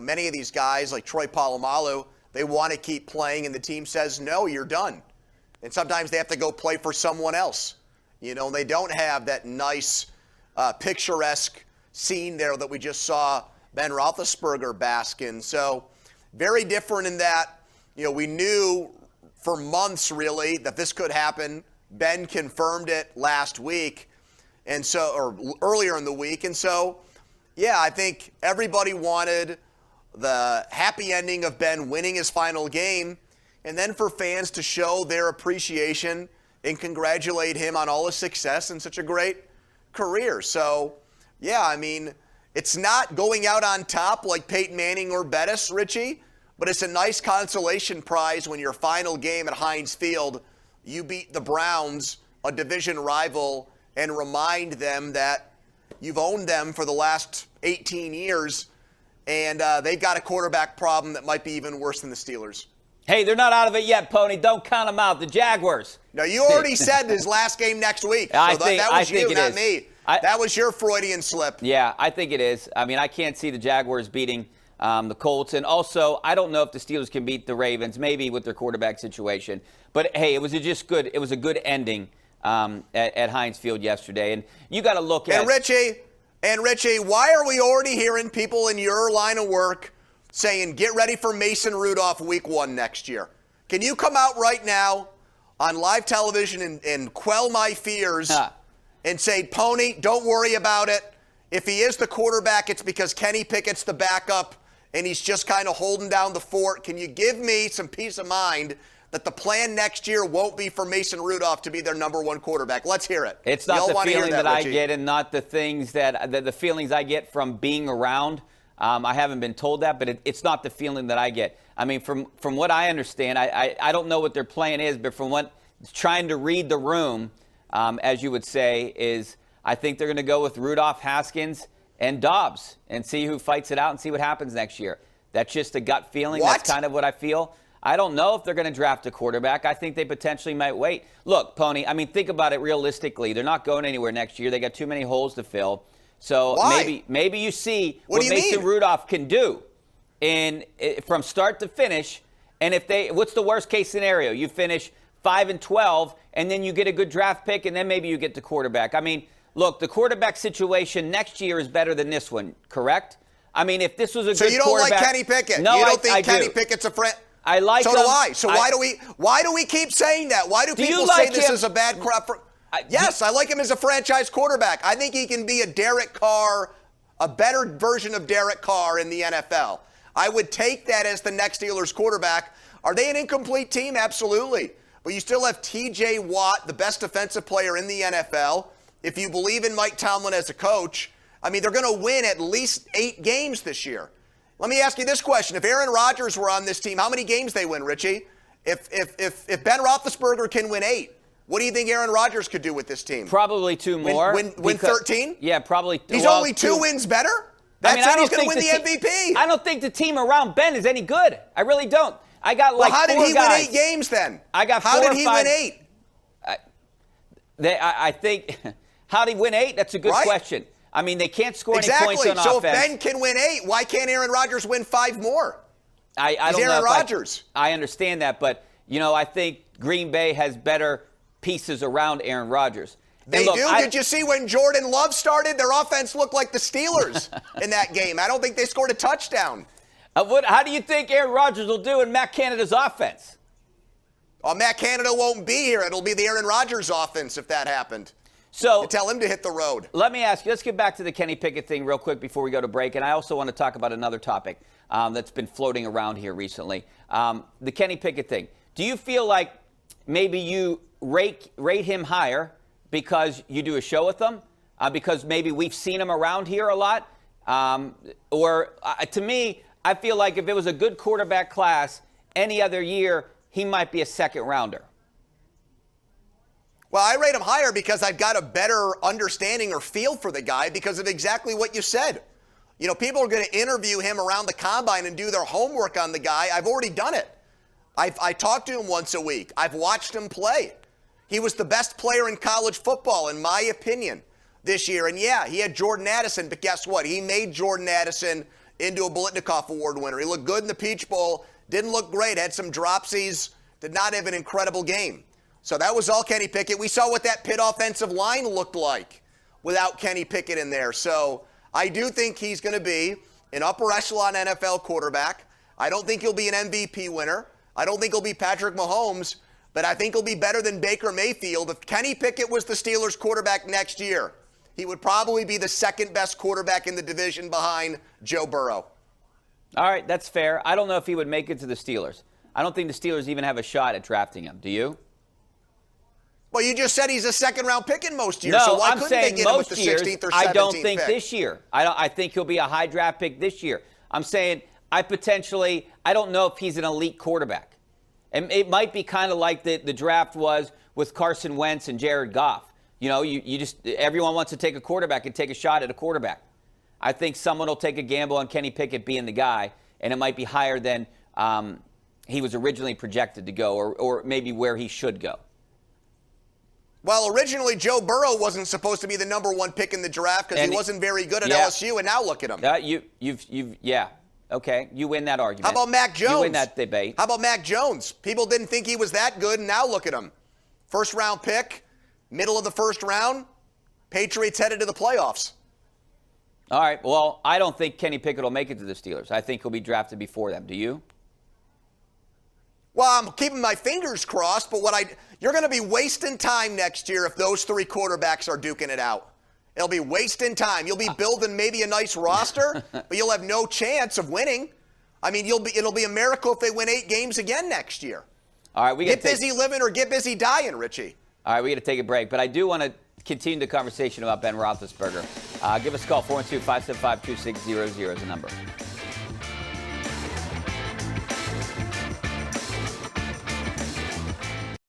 many of these guys like Troy Polamalu, they want to keep playing, and the team says, no, you're done. And sometimes they have to go play for someone else. And they don't have that nice, picturesque scene there that we just saw Ben Roethlisberger bask in. So very different in that, we knew for months really that this could happen. Ben confirmed it last week, or earlier in the week. And so, I think everybody wanted the happy ending of Ben winning his final game, and then for fans to show their appreciation and congratulate him on all his success and such a great career. So, it's not going out on top like Peyton Manning or Bettis, Richie, but it's a nice consolation prize when your final game at Heinz Field, you beat the Browns, a division rival, and remind them that you've owned them for the last 18 years, and they've got a quarterback problem that might be even worse than the Steelers. Hey, they're not out of it yet, Pony. Don't count them out. The Jaguars. No, you already said his last game next week. So that was you, not me. That was your Freudian slip. Yeah, I think it is. I can't see the Jaguars beating the Colts. And also, I don't know if the Steelers can beat the Ravens, maybe with their quarterback situation. But, hey, it was just good. It was a good ending at Heinz Field yesterday. And you got to look at And Richie, why are we already hearing people in your line of work saying, get ready for Mason Rudolph week 1 next year? Can you come out right now on live television and quell my fears and say, Pony, don't worry about it. If he is the quarterback, it's because Kenny Pickett's the backup and he's just kind of holding down the fort. Can you give me some peace of mind that the plan next year won't be for Mason Rudolph to be their number 1 quarterback? Let's hear it. It's not the feeling that I get, and not the things the feelings I get from being around. I haven't been told that, but it's not the feeling that I get. From what I understand, I don't know what their plan is, but from what trying to read the room, as you would say, is I think they're going to go with Rudolph, Haskins, and Dobbs and see who fights it out and see what happens next year. That's just a gut feeling. What? That's kind of what I feel. I don't know if they're going to draft a quarterback. I think they potentially might wait. Look, Pony, think about it realistically. They're not going anywhere next year. They got too many holes to fill. So maybe you see what Mason Rudolph can do from start to finish. And what's the worst case scenario? You finish 5-12, and then you get a good draft pick, and then maybe you get the quarterback. Look, the quarterback situation next year is better than this one, correct? If this was a so good quarterback. So you don't like Kenny Pickett? No, you don't think I Kenny do. Pickett's a friend? I like him. So do I. So why do we keep saying that? Why do people say this is a bad crop for? Yes, I like him as a franchise quarterback. I think he can be a Derek Carr, a better version of Derek Carr in the NFL. I would take that as the next Steelers quarterback. Are they an incomplete team? Absolutely. But you still have T.J. Watt, the best defensive player in the NFL. If you believe in Mike Tomlin as a coach, they're going to win at least 8 games this year. Let me ask you this question. If Aaron Rodgers were on this team, how many games they win, Richie? If Ben Roethlisberger can win 8, what do you think Aaron Rodgers could do with this team? Probably 2 more. Win 13? Yeah, probably. He's only 2 wins better? That's it. He's going to win the MVP. I don't think the team around Ben is any good. I really don't. I got like 4 guys. How did he win 8 games then? I got 4 How or 5. did he win 8? I think, how did he win 8? That's a good question. They can't score any points on offense. So if Ben can win 8, why can't Aaron Rodgers win 5 more? I don't know. Aaron Rodgers. I understand that, but, I think Green Bay has better pieces around Aaron Rodgers. They do? Did you see when Jordan Love started? Their offense looked like the Steelers in that game. I don't think they scored a touchdown. How do you think Aaron Rodgers will do in Matt Canada's offense? Matt Canada won't be here. It'll be the Aaron Rodgers offense if that happened. So tell him to hit the road. Let me ask you, let's get back to the Kenny Pickett thing real quick before we go to break. And I also want to talk about another topic that's been floating around here recently. The Kenny Pickett thing. Do you feel like maybe you rate him higher because you do a show with him? Because maybe we've seen him around here a lot? To me, I feel like if it was a good quarterback class any other year, he might be a second rounder. Well, I rate him higher because I've got a better understanding or feel for the guy because of exactly what you said. People are going to interview him around the combine and do their homework on the guy. I've already done it. I talk to him once a week. I've watched him play. He was the best player in college football, in my opinion, this year. And yeah, he had Jordan Addison, but guess what? He made Jordan Addison into a Biletnikoff Award winner. He looked good in the Peach Bowl. Didn't look great. Had some dropsies. Did not have an incredible game. So that was all Kenny Pickett. We saw what that Pitt offensive line looked like without Kenny Pickett in there. So I do think he's going to be an upper echelon NFL quarterback. I don't think he'll be an MVP winner. I don't think he'll be Patrick Mahomes, but I think he'll be better than Baker Mayfield. If Kenny Pickett was the Steelers quarterback next year, he would probably be the second best quarterback in the division behind Joe Burrow. All right, that's fair. I don't know if he would make it to the Steelers. I don't think the Steelers even have a shot at drafting him. Do you? Well, you just said he's a second-round pick in most years, No, so why I'm couldn't they saying get him with most the years. 16th or 17th I don't think pick? this year. I think he'll be a high draft pick this year. I'm saying I don't know if he's an elite quarterback. And it might be kind of like the draft was with Carson Wentz and Jared Goff. You know, you just everyone wants to take a quarterback and take a shot at a quarterback. I think someone will take a gamble on Kenny Pickett being the guy, and it might be higher than he was originally projected to go, or maybe where he should go. Well, originally Joe Burrow wasn't supposed to be the number one pick in the draft because he wasn't very good at LSU, and now look at him. Okay, you win that argument. How about Mac Jones? You win that debate. How about Mac Jones? People didn't think he was that good, and now look at him. First-round pick, middle of the first round, Patriots headed to the playoffs. All right, well, I don't think Kenny Pickett will make it to the Steelers. I think he'll be drafted before them. Do you? Well, I'm keeping my fingers crossed, but you're going to be wasting time next year if those three quarterbacks are duking it out. It'll be wasting time. You'll be building maybe a nice roster, but you'll have no chance of winning. I mean, it'll be a miracle if they win 8 games again next year. All right, get busy living or get busy dying, Richie. All right, we got to take a break, but I do want to continue the conversation about Ben Roethlisberger. Give us a call, 412-575-2600 is the number.